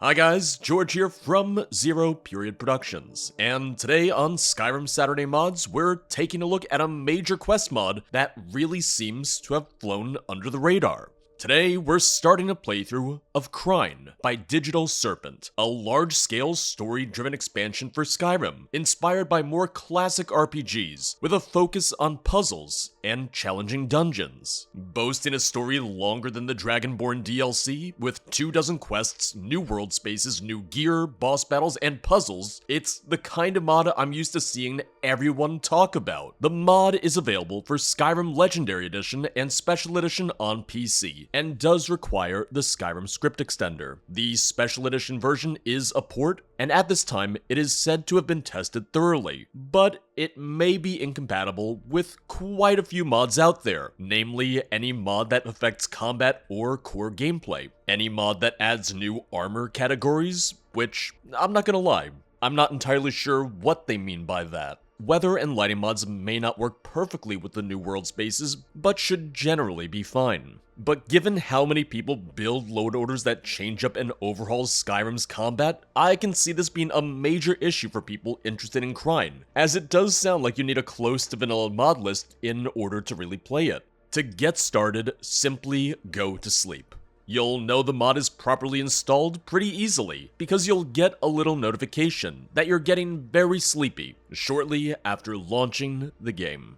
Hi guys, George here from Zero Period Productions, and today on Skyrim Saturday Mods, we're taking a look at a major quest mod that really seems to have flown under the radar. Today, we're starting a playthrough of Krein by Digital Serpent, a large-scale story-driven expansion for Skyrim, inspired by more classic RPGs, with a focus on puzzles and challenging dungeons. Boasting a story longer than the Dragonborn DLC, with 24 quests, new world spaces, new gear, boss battles, and puzzles, it's the kind of mod I'm used to seeing everyone talk about. The mod is available for Skyrim Legendary Edition and Special Edition on PC, and does require the Skyrim script extender. The Special Edition version is a port, and at this time, it is said to have been tested thoroughly, but it may be incompatible with quite a few mods out there, namely any mod that affects combat or core gameplay, any mod that adds new armor categories, which, I'm not gonna lie, I'm not entirely sure what they mean by that. Weather and lighting mods may not work perfectly with the new world spaces, but should generally be fine. But given how many people build load orders that change up and overhaul Skyrim's combat, I can see this being a major issue for people interested in Krein, as it does sound like you need a close to vanilla mod list in order to really play it. To get started, simply go to sleep. You'll know the mod is properly installed pretty easily, because you'll get a little notification that you're getting very sleepy shortly after launching the game.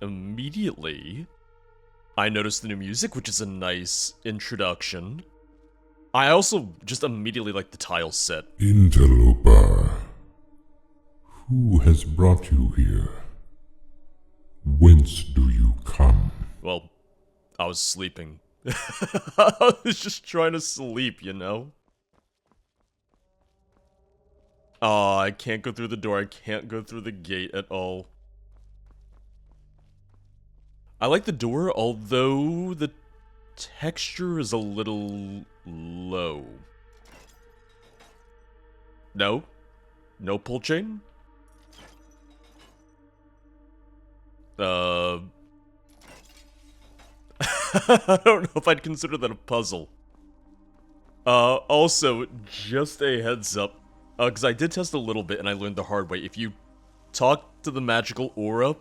Immediately, I noticed the new music, which is a nice introduction. I also just immediately like the tile set. Interloper, who has brought you here? Whence do you come? Well, I was sleeping. I was just trying to sleep, you know? Oh, I can't go through the door. I can't go through the gate at all. I like the door, although the texture is a little low. No? No pull chain? I don't know if I'd consider that a puzzle. Also, just a heads up, because I did test a little bit and I learned the hard way. If you talk to the magical aura,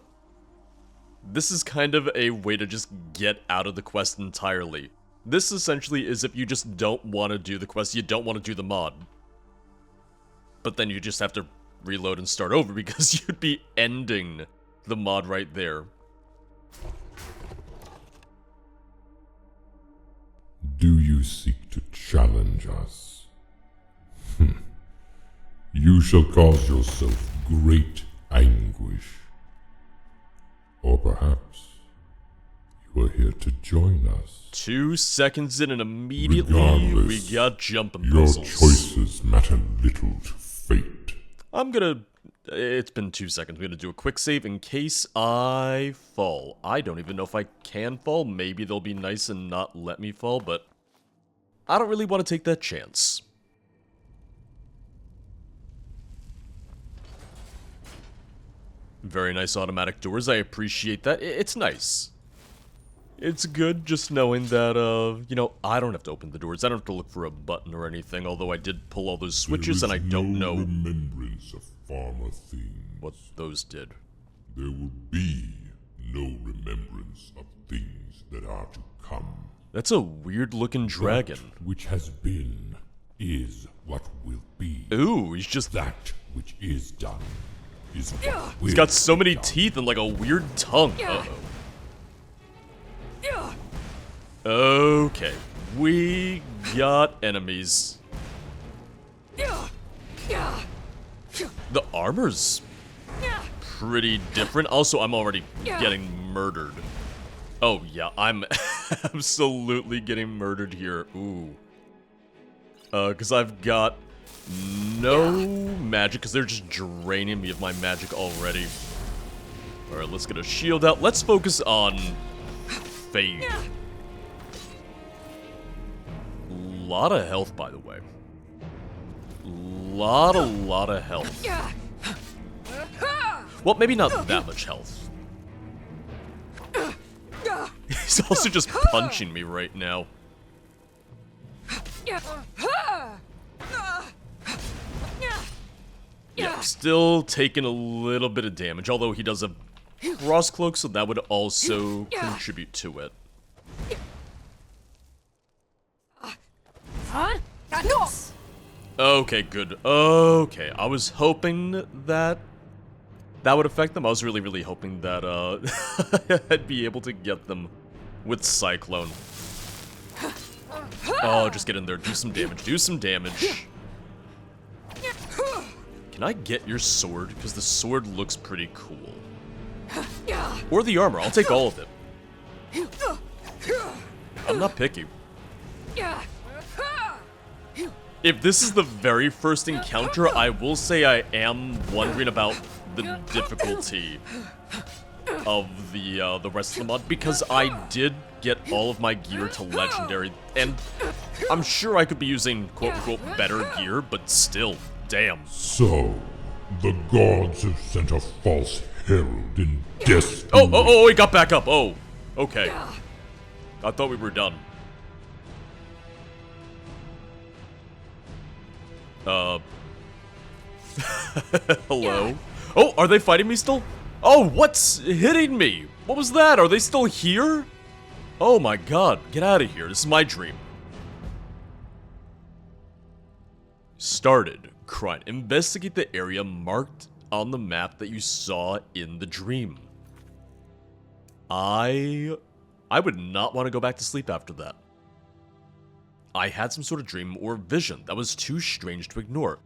this is kind of a way to just get out of the quest entirely. This essentially is if you just don't want to do the quest, you don't want to do the mod. But then you just have to reload and start over because you'd be ending the mod right there. Do you seek to challenge us? You shall cause yourself great anguish. Or perhaps you are here to join us. 2 seconds in and immediately we got jumping your puzzles. choices matter little to fate. It's been 2 seconds. I'm gonna do a quick save in case I fall. I don't even know if I can fall. Maybe they'll be nice and not let me fall, but I don't really want to take that chance. Very nice automatic doors. I appreciate that. It's nice. It's good just knowing that, you know, I don't have to open the doors. I don't have to look for a button or anything, although I did pull all those switches and I don't know remembrance of former things. what those did. There will be no remembrance of things that are to come. That's a weird looking dragon. That which has been is what will be. Ooh, he's just... That which is done is what will He's got so many be done. teeth and like a weird tongue. Okay, we got enemies. The armor's pretty different. Also, I'm already getting murdered. Oh yeah, I'm absolutely getting murdered here. Ooh. Because I've got no magic, because they're just draining me of my magic already. Alright, let's get a shield out. Let's focus on Fade. Lot of health, by the way. Lot of health. Well, maybe not that much health. He's also just punching me right now. Yeah, still taking a little bit of damage, although he does a cross cloak, so that would also contribute to it. Okay, good. Okay, I was hoping that would affect them. I was really hoping that I'd be able to get them with Cyclone. Oh, just get in there, do some damage, do some damage. Can I get your sword? Because the sword looks pretty cool. Or the armor, I'll take all of it. I'm not picky. If this is the very first encounter, I will say I am wondering about the difficulty of the rest of the mod, because I did get all of my gear to legendary, and I'm sure I could be using quote-unquote better gear, but still, damn. So, the gods have sent a false herald in destiny. Oh, he got back up. Oh, okay. I thought we were done. Hello? Oh, are they fighting me still? Oh, what's hitting me? What was that? Are they still here? Oh my god, get out of here. This is my dream. Started. Krein. Investigate the area marked on the map that you saw in the dream. I would not want to go back to sleep after that. I had some sort of dream or vision that was too strange to ignore.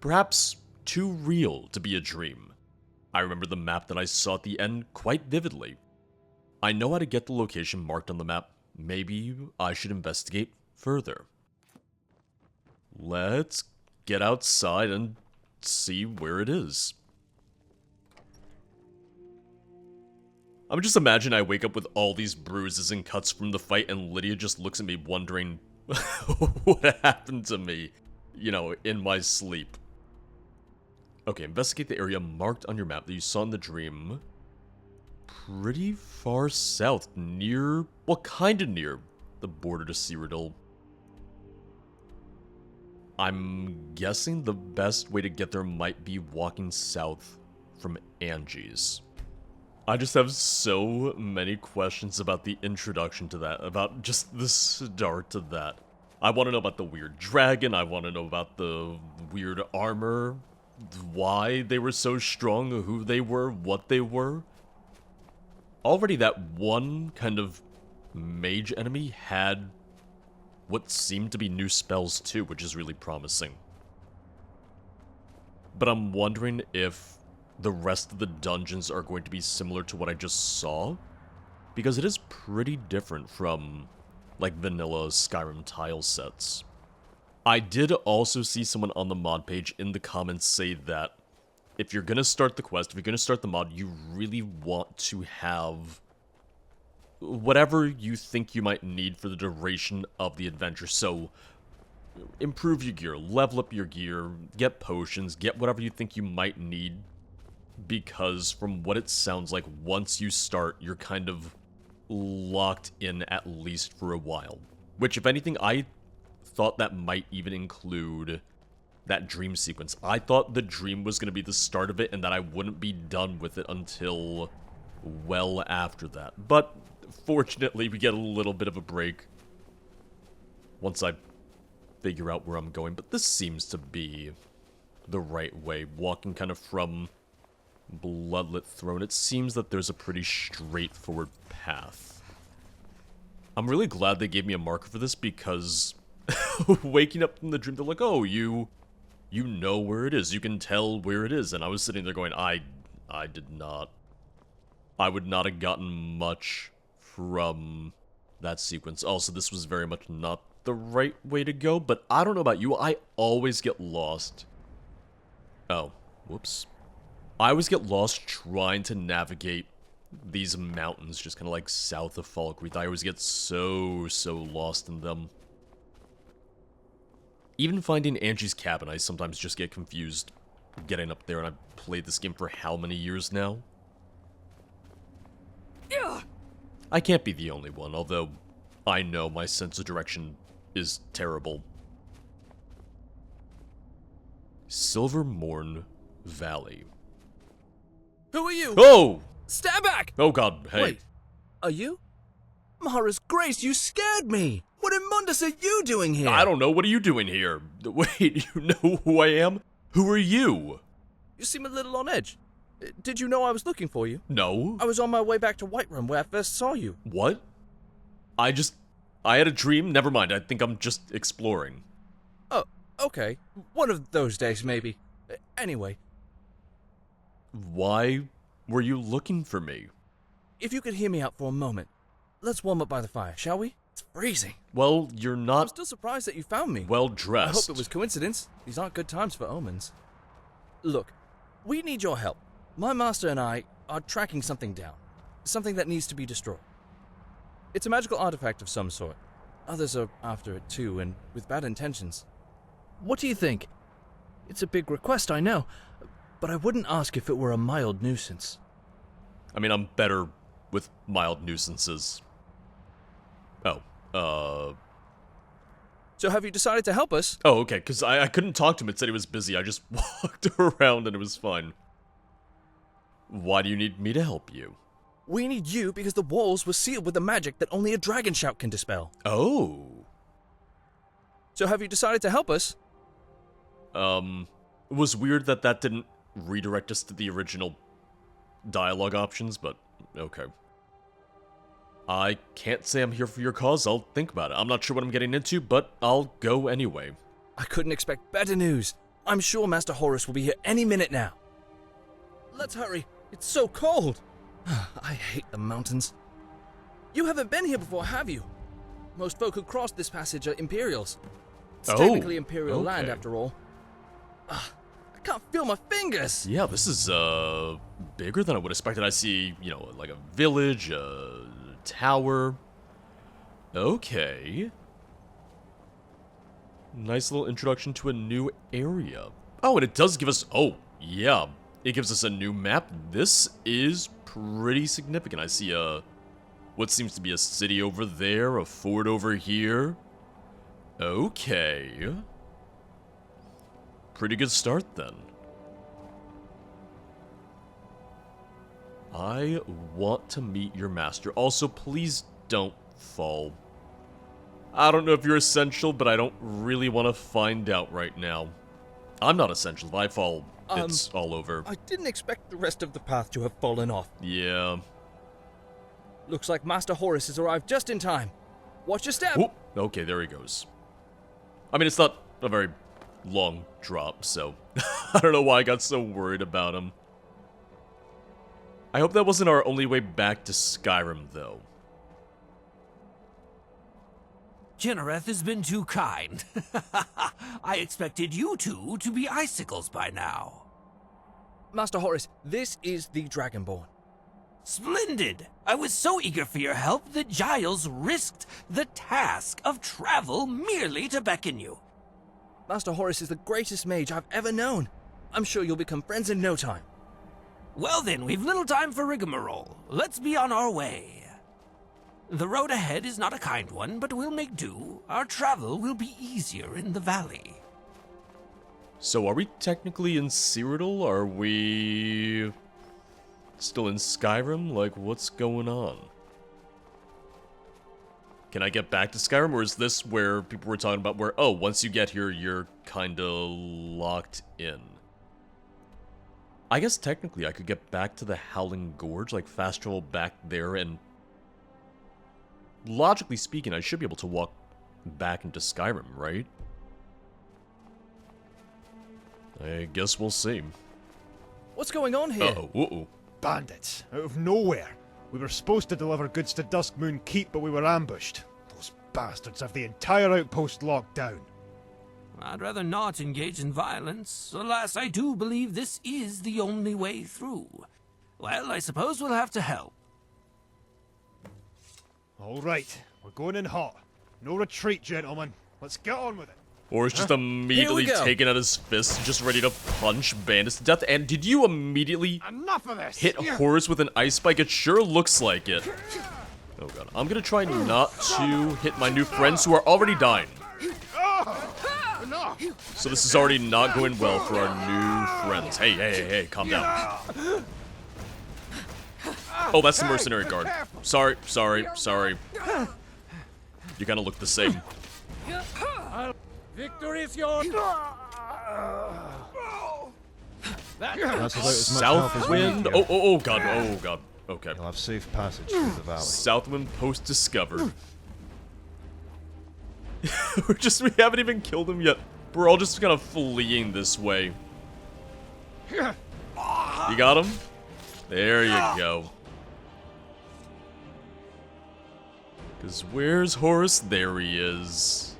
Perhaps too real to be a dream. I remember the map that I saw at the end quite vividly. I know how to get the location marked on the map. Maybe I should investigate further. Let's get outside and see where it is. I'm just imagining I wake up with all these bruises and cuts from the fight, and Lydia just looks at me wondering what happened to me, you know, in my sleep. Okay, investigate the area marked on your map that you saw in the dream. Pretty far south, near, well, kinda near the border to Cyrodiil. I'm guessing the best way to get there might be walking south from Angie's. I just have so many questions about the introduction to that, about just the start to that. I want to know about the weird dragon, I want to know about the weird armor, why they were so strong, who they were, what they were. Already that one kind of mage enemy had what seemed to be new spells too, which is really promising. But I'm wondering if the rest of the dungeons are going to be similar to what I just saw, because it is pretty different from, like, vanilla Skyrim tile sets. I did also see someone on the mod page in the comments say that if you're gonna start the quest, if you're gonna start the mod, you really want to have whatever you think you might need for the duration of the adventure. So, improve your gear, level up your gear, get potions, get whatever you think you might need, because from what it sounds like, once you start, you're kind of locked in at least for a while. Which, if anything, I thought that might even include that dream sequence. I thought the dream was going to be the start of it, and that I wouldn't be done with it until well after that. But fortunately, we get a little bit of a break once I figure out where I'm going. But this seems to be the right way, walking kind of from Bloodlit Throne. It seems that there's a pretty straightforward path. I'm really glad they gave me a marker for this, because waking up from the dream, they're like, oh, you know where it is. You can tell where it is. And I was sitting there going, I did not. I would not have gotten much from that sequence. Also, this was very much not the right way to go, but I don't know about you. I always get lost. Oh, whoops. I always get lost trying to navigate these mountains just kind of like south of Falkreath. I always get so lost in them. Even finding Angie's cabin, I sometimes just get confused getting up there, and I've played this game for how many years now? I can't be the only one, although I know my sense of direction is terrible. Silvermourne Valley. Who are you? Oh! Stand back! Oh god, hey. Wait, are you? Mara's Grace, you scared me! What in Mundus are you doing here? I don't know, what are you doing here? Wait, you know who I am? Who are you? You seem a little on edge. Did you know I was looking for you? No. I was on my way back to Whiterun where I first saw you. What? I had a dream? Never mind, I think I'm just exploring. Oh, okay. One of those days, maybe. Anyway, Why were you looking for me? if you could hear me out for a moment, let's warm up by the fire, shall we? It's freezing. Well, you're I'm not still surprised that you found me. well I dressed. hope it was coincidence. These aren't good times for omens. Look, we need your help. My master and I are tracking something down. Something that needs to be destroyed. It's a magical artifact of some sort. Others are after it too, and with bad intentions. What do you think? It's a big request, I know, but I wouldn't ask if it were a mild nuisance. I mean, I'm better with mild nuisances. Oh, So have you decided to help us? Oh, okay, because I couldn't talk to him. It said he was busy. I just walked around and it was fine. Why do you need me to help you? We need you because the walls were sealed with a magic that only a dragon shout can dispel. Oh. So have you decided to help us? It was weird that that didn't redirect us to the original dialogue options, but okay. I can't say I'm here for your cause. I'll think about it. I'm not sure what I'm getting into, but I'll go anyway. I couldn't expect better news. I'm sure Master Horus will be here any minute now. Let's hurry. It's so cold. I hate the mountains. You haven't been here before, have you? Most folk who cross this passage are Imperials. It's Oh, technically Imperial land, okay. after all. I can't feel my fingers. Yeah, this is, bigger than I would expect. I see, you know, like a village, a tower. Okay. Nice little introduction to a new area. Oh, and it does give us, oh, yeah. It gives us a new map. This is pretty significant. I see what seems to be a city over there, a fort over here. Okay. Pretty good start then. I want to meet your master. Also, please don't fall. I don't know if you're essential, but I don't really want to find out right now. I'm not essential. If I fall, it's all over. I didn't expect the rest of the path to have fallen off. Yeah. Looks like Master Horus has arrived just in time. Watch your step. Whoop. Okay, there he goes. I mean, it's not a very long drop, so I don't know why I got so worried about him. I hope that wasn't our only way back to Skyrim, though. Jennereth has been too kind. I expected you two to be icicles by now. Master Horus, this is the Dragonborn. Splendid! I was so eager for your help that Giles risked the task of travel merely to beckon you. Master Horus is the greatest mage I've ever known. I'm sure you'll become friends in no time. Well then, we've little time for rigmarole. Let's be on our way. The road ahead is not a kind one, but we'll make do. Our travel will be easier in the valley. So are we technically in Cyrodiil? Are we still in Skyrim? Like, what's going on? Can I get back to Skyrim, or is this where people were talking about where, oh, once you get here, you're kinda locked in? I guess technically I could get back to the Howling Gorge, like fast travel back there, and logically speaking, I should be able to walk back into Skyrim, right? I guess we'll see. What's going on here? Uh-oh. Bandits, out of nowhere. We were supposed to deliver goods to Duskmoon Keep, but we were ambushed. Those bastards have the entire outpost locked down. I'd rather not engage in violence. Alas, I do believe this is the only way through. Well, I suppose we'll have to help. All right, we're going in hot. No retreat, gentlemen. Let's get on with it. Or is just immediately go. taking out his fist, just ready to punch bandits to death. And did you immediately Enough of this! hit Horus with an ice spike? It sure looks like it. Oh god. I'm gonna try not to hit my new friends who are already dying. So this is already not going well for our new friends. Hey, calm down. Oh, that's the mercenary guard. Sorry. You kind of look the same. Victory is yours! That's about as much help as we need Southwind. here. Oh god. Okay. You'll have safe passage through the valley. Southwind post discovered. We haven't even killed him yet. We're all just kind of fleeing this way. You got him? There you go. Because where's Horus? There he is.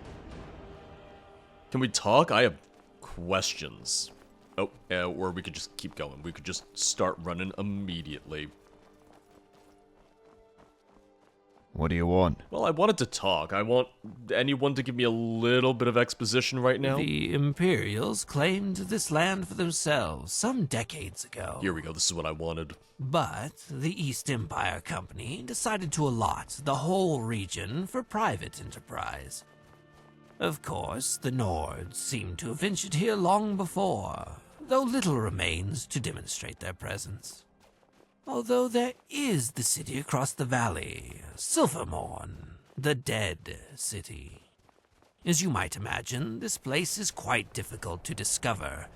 Can we talk? I have questions. Oh, or we could just keep going. We could just start running immediately. What do you want? Well, I wanted to talk. I want anyone to give me a little bit of exposition right now. The Imperials claimed this land for themselves some decades ago. Here we go. This is what I wanted. But the East Empire Company decided to allot the whole region for private enterprise. Of course, the Nords seem to have ventured here long before, though little remains to demonstrate their presence. Although there is the city across the valley, Silvermourne, the Dead City. As you might imagine, this place is quite difficult to discover,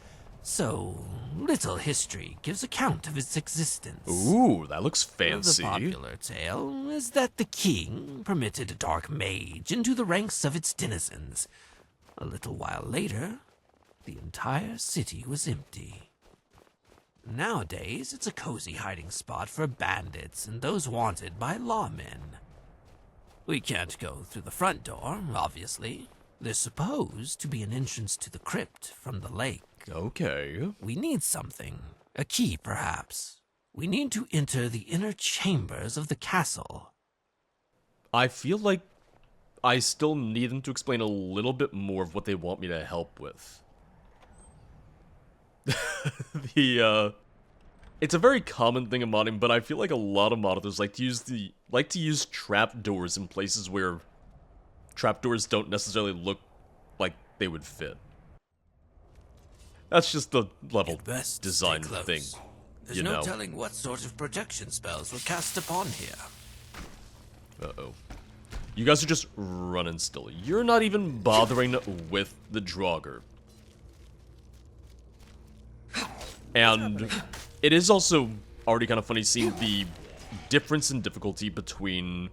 so little history gives account of its existence. Ooh, that looks fancy. The popular tale is that the king permitted a dark mage into the ranks of its denizens. A little while later, the entire city was empty. Nowadays, it's a cozy hiding spot for bandits and those wanted by lawmen. We can't go through the front door, obviously. There's supposed to be an entrance to the crypt from the lake. Okay. We need something. A key, perhaps. We need to enter the inner chambers of the castle. I feel like I still need them to explain a little bit more of what they want me to help with. It's a very common thing in modding, but I feel like a lot of modders like to use trapdoors in places where trapdoors don't necessarily look like they would fit. That's just the level design thing. There's no telling what sort of protection spells were cast upon here. Uh-oh. You guys are just running still. You're not even bothering with the Draugr. And it is also already kind of funny seeing the difference in difficulty between,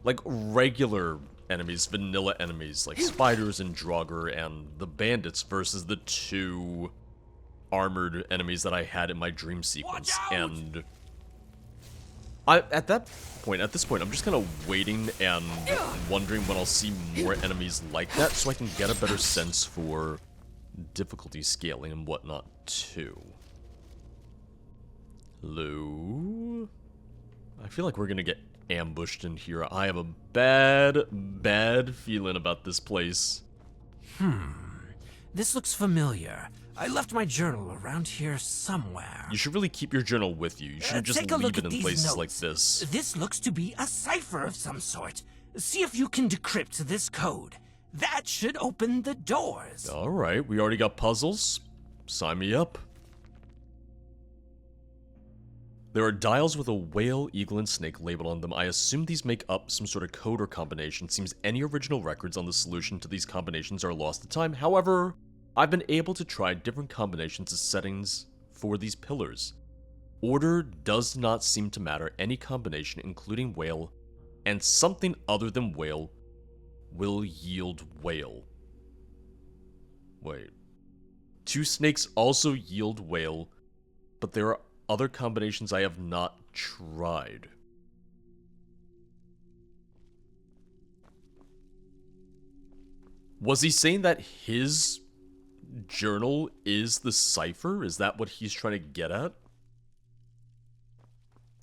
like, regular enemies, vanilla enemies, like spiders and Draugr, and the bandits versus the two armored enemies that I had in my dream sequence. And at this point, I'm just kind of waiting and wondering when I'll see more enemies like that so I can get a better sense for difficulty scaling and whatnot, too. Hello? I feel like we're gonna get ambushed in here. I have a bad feeling about this place. This looks familiar. I left my journal around here somewhere. You should really keep your journal with you. You shouldn't just Take a leave look it at in these places notes. like this. This looks to be a cipher of some sort. See if you can decrypt this code. That should open the doors. Alright, we already got puzzles. Sign me up. There are dials with a whale, eagle, and snake labeled on them. I assume these make up some sort of code or combination. Seems any original records on the solution to these combinations are lost to time. However, I've been able to try different combinations of settings for these pillars. Order does not seem to matter. Any combination, including whale, and something other than whale, will yield whale. Wait. Two snakes also yield whale, but there are other combinations I have not tried. Was he saying that his journal is the cipher? Is that what he's trying to get at?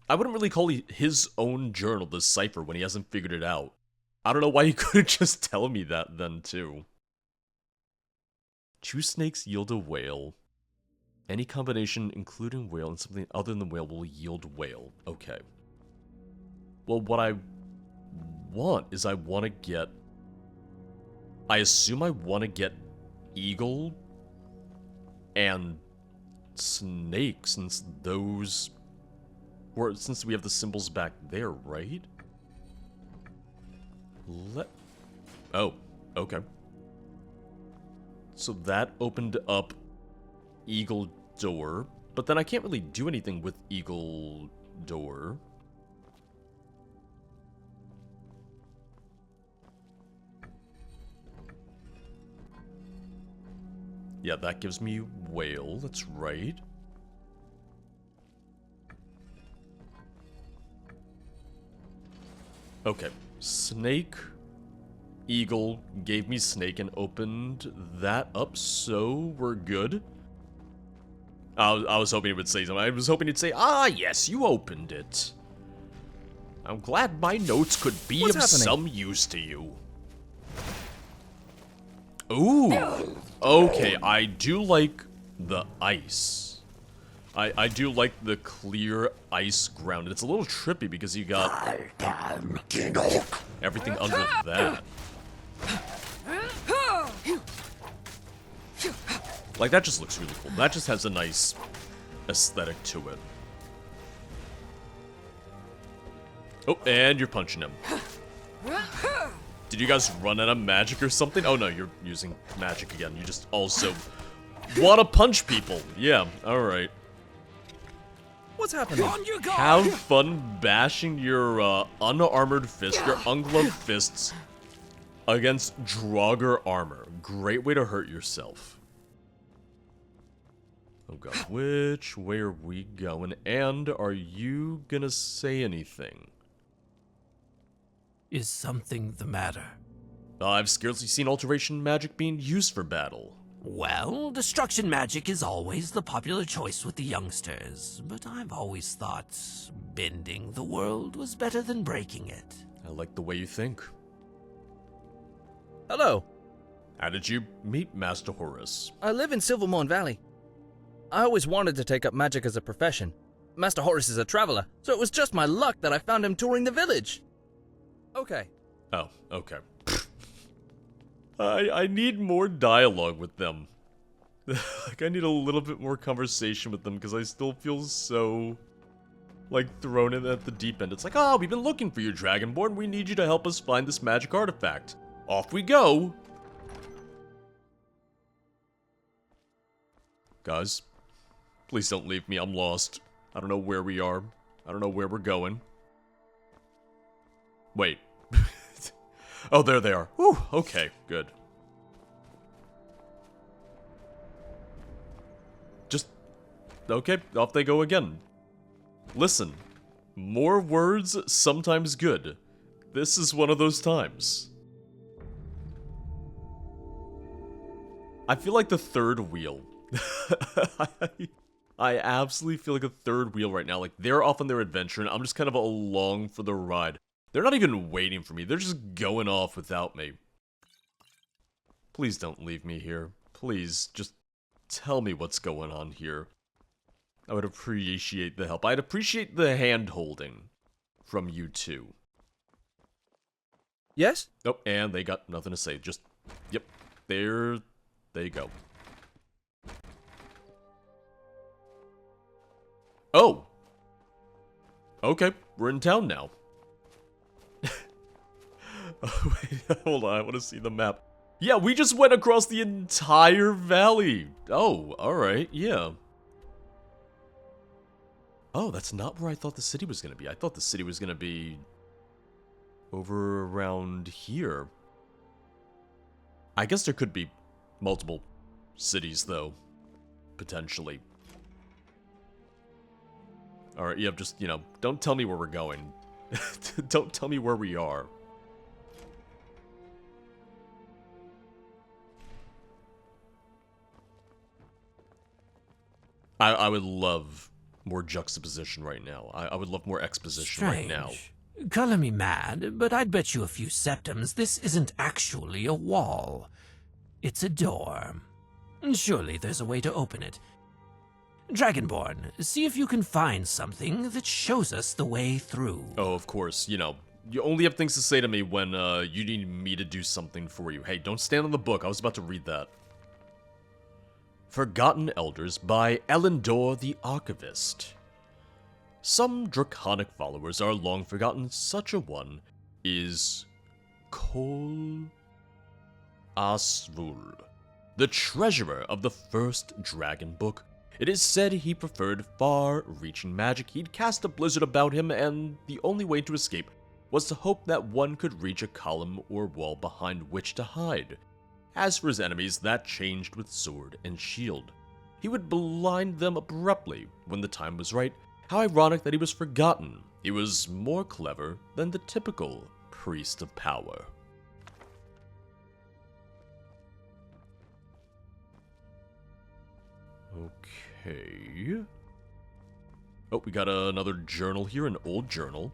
I wouldn't really call his own journal the cipher when he hasn't figured it out. I don't know why he couldn't just tell me that then, too. Two snakes yield a whale. Any combination, including whale and something other than whale, will yield whale. Okay. Well, what I want is I want to get... I assume I want to get Eagle and Snake, since those... Or since we have the symbols back there, right? Oh, okay. So that opened up Eagle Door, but then I can't really do anything with Eagle Door. Yeah, that gives me Whale, that's right. Okay, Snake, Eagle gave me Snake and opened that up, so we're good. I was hoping it would say something. I was hoping it'd say, ah, yes, you opened it. I'm glad my notes could be of some use to you. Ooh, okay, I do like the ice. I do like the clear ice ground. It's a little trippy because you got everything under that. Like, that just looks really cool. That just has a nice aesthetic to it. Oh, and you're punching him. Did you guys run out of magic or something? Oh no, you're using magic again. You just also want to punch people. Yeah, alright. What's happening? Have fun bashing your unarmored fists, your ungloved fists, against Draugr armor. Great way to hurt yourself. Oh god, which way are we going? And are you gonna say anything? Is something the matter? I've scarcely seen alteration magic being used for battle. Well, destruction magic is always the popular choice with the youngsters, but I've always thought bending the world was better than breaking it. I like the way you think. Hello. How did you meet Master Horus? I live in Silvermourne Valley. I always wanted to take up magic as a profession. Master Horus is a traveler, so it was just my luck that I found him touring the village. Okay. Oh, okay. I need more dialogue with them. Like, I need a little bit more conversation with them, because I still feel so, like, thrown in at the deep end. It's like, oh, we've been looking for you, Dragonborn. We need you to help us find this magic artifact. Off we go! Guys, please don't leave me. I'm lost. I don't know where we are. I don't know where we're going. Wait. Oh, there they are. Whew, okay, good. Just... okay, off they go again. Listen, more words, sometimes good. This is one of those times. I feel like the third wheel. I absolutely feel like a third wheel right now. Like, they're off on their adventure, and I'm just kind of along for the ride. They're not even waiting for me. They're just going off without me. Please don't leave me here. Please, just tell me what's going on here. I would appreciate the help. I'd appreciate the hand-holding from you two. Yes? Oh, and they got nothing to say. Just, yep, there they go. Oh! Okay, we're in town now. Oh, wait, hold on, I want to see the map. Yeah, we just went across the entire valley. Oh, alright, yeah. Oh, that's not where I thought the city was going to be. I thought the city was going to be over around here. I guess there could be multiple cities, though. Potentially. Alright, yeah, just, you know, don't tell me where we're going. Don't tell me where we are. I would love more juxtaposition right now. I would love more exposition right now. Color me mad, but I'd bet you a few septims this isn't actually a wall. It's a door. Surely there's a way to open it. Dragonborn, see if you can find something that shows us the way through. Oh, of course, you know, You only have things to say to me when you need me to do something for you. Hey, don't stand on the book. I was about to read that. Forgotten Elders by Elendor the Archivist. Some draconic followers are long forgotten. Such a one is Kol Asvul, the treasurer of the first dragon book. It is said he preferred far-reaching magic. He'd cast a blizzard about him, and the only way to escape was to hope that one could reach a column or wall behind which to hide. As for his enemies, that changed with sword and shield. He would blind them abruptly when the time was right. How ironic that he was forgotten. He was more clever than the typical priest of power. Okay. Oh, we got another journal here, an old journal.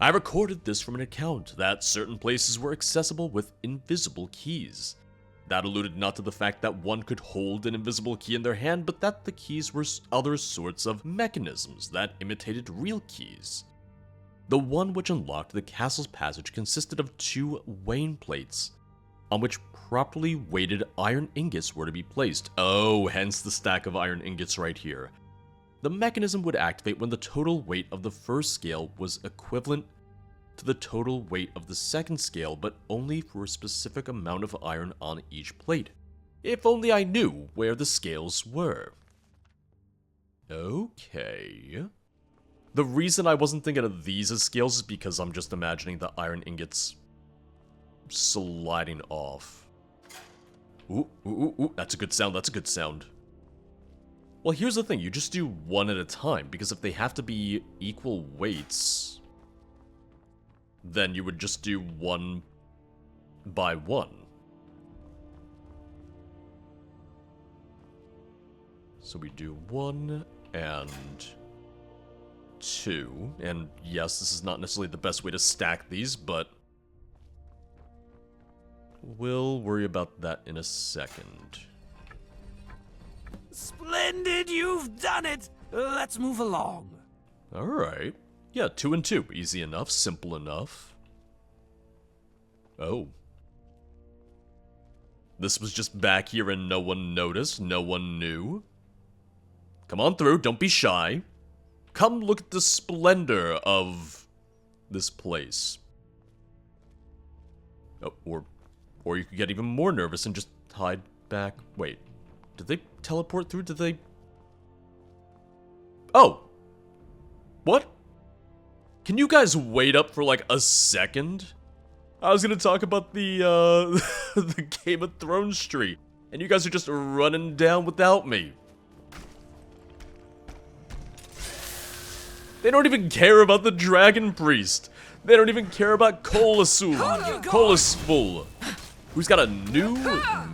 I recorded this from an account that certain places were accessible with invisible keys. That alluded not to the fact that one could hold an invisible key in their hand, but that the keys were other sorts of mechanisms that imitated real keys. The one which unlocked the castle's passage consisted of 2 weighing plates, on which properly weighted iron ingots were to be placed. Oh, hence the stack of iron ingots right here. The mechanism would activate when the total weight of the first scale was equivalent to the total weight of the second scale, but only for a specific amount of iron on each plate. If only I knew where the scales were. Okay. The reason I wasn't thinking of these as scales is because I'm just imagining the iron ingots sliding off. Ooh, ooh, ooh, ooh, that's a good sound, that's a good sound. Well, here's the thing, you just do one at a time, because if they have to be equal weights, then you would just do one by one. So we do 1 and 2, and yes, this is not necessarily the best way to stack these, but we'll worry about that in a second. Splendid, you've done it! Let's move along. Alright. Yeah, 2 and 2. Easy enough, simple enough. Oh. This was just back here and no one noticed, no one knew. Come on through, don't be shy. Come look at the splendor of this place. Oh, or you could get even more nervous and just hide back. Wait. Did they teleport through? Did they... Oh! What? Can you guys wait up for like a second? I was gonna talk about the, the Game of Thrones tree, and you guys are just running down without me. They don't even care about the Dragon Priest. They don't even care about Kolasvul, who's got a new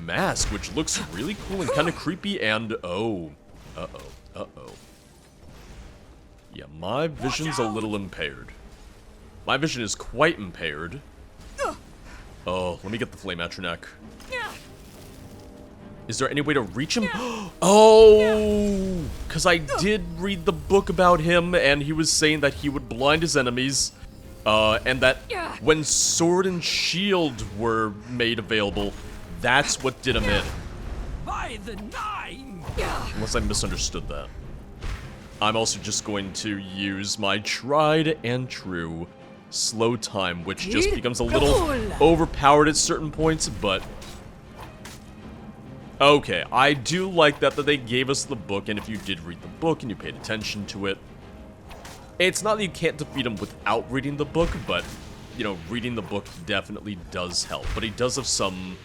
mask, which looks really cool and kind of creepy, and oh. Yeah, my vision's a little impaired. My vision is quite impaired. Oh, let me get the Flame Atronak. Is there any way to reach him? Oh, because I did read the book about him, and he was saying that he would blind his enemies, and that when sword and shield were made available, that's what did him in. By the 9! Unless I misunderstood that. I'm also just going to use my tried and true slow time, which just becomes a little overpowered at certain points, but... Okay, I do like that they gave us the book, and if you did read the book and you paid attention to it, it's not that you can't defeat him without reading the book, but, you know, reading the book definitely does help. But he does have some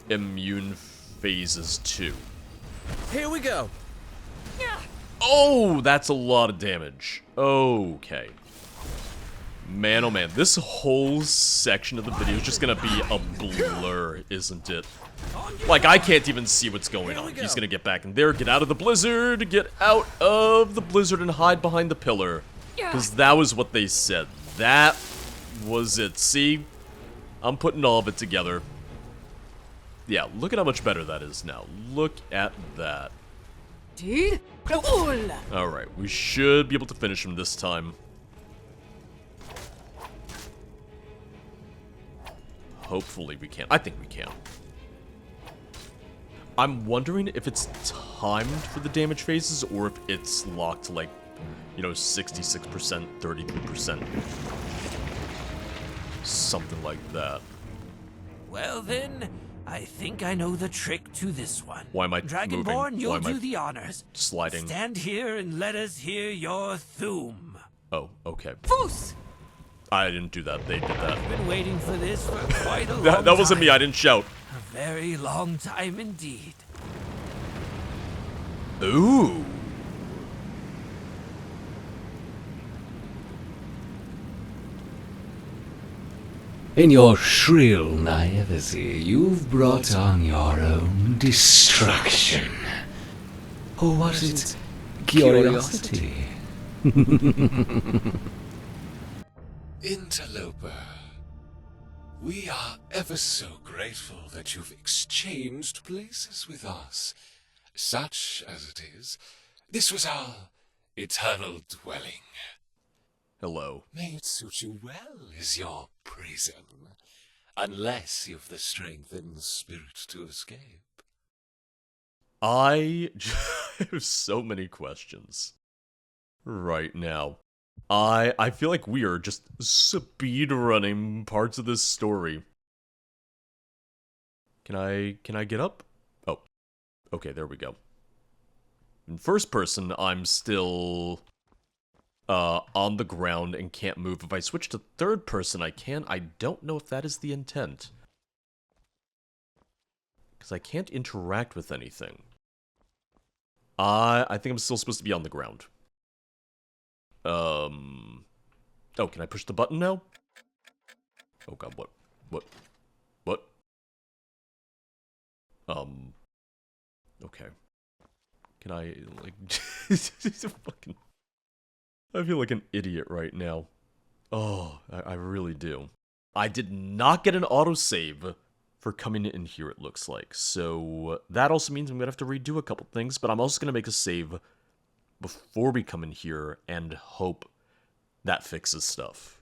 immune phases, too. Here we go. Oh, that's a lot of damage. Okay. Man, oh man, this whole section of the video is just gonna be a blur, isn't it? Like, I can't even see what's going on. He's gonna get back in there, get out of the blizzard, get out of the blizzard and hide behind the pillar. Because that was what they said. That was it. See? I'm putting all of it together. Yeah, look at how much better that is now. Look at that. Alright, we should be able to finish him this time. hopefully we can. I think we can. I'm wondering if it's timed for the damage phases or if it's locked to like, you know, 66%, 33%. Something like that. Well then, I think I know the trick to this one. Why am I Dragonborn, moving? you'll Why am I do the honors. sliding? Stand here and let us hear your Thoom. Oh, okay. Foos! I didn't do that. They did that. I've been waiting for this for quite a long time. That wasn't me. I didn't shout. A very long time indeed. Ooh. In your shrill naivety, you've brought on your own destruction. Or was it curiosity? Interloper, we are ever so grateful that you've exchanged places with us. Such as it is, this was our eternal dwelling. Hello. May it suit you well as your prison, unless you've the strength and spirit to escape. I have so many questions right now. I feel like we are just speed running parts of this story. Can I get up? Oh. Okay, there we go. In first person, I'm still on the ground and can't move. If I switch to third person, I can. I don't know if that is the intent. Because I can't interact with anything. I think I'm still supposed to be on the ground. Oh, can I push the button now? Oh god, what? What? Okay. Can I, like... fucking... I feel like an idiot right now. Oh, I really do. I did not get an autosave for coming in here, it looks like. So, that also means I'm gonna have to redo a couple things, but I'm also gonna make a save before we come in here and hope that fixes stuff.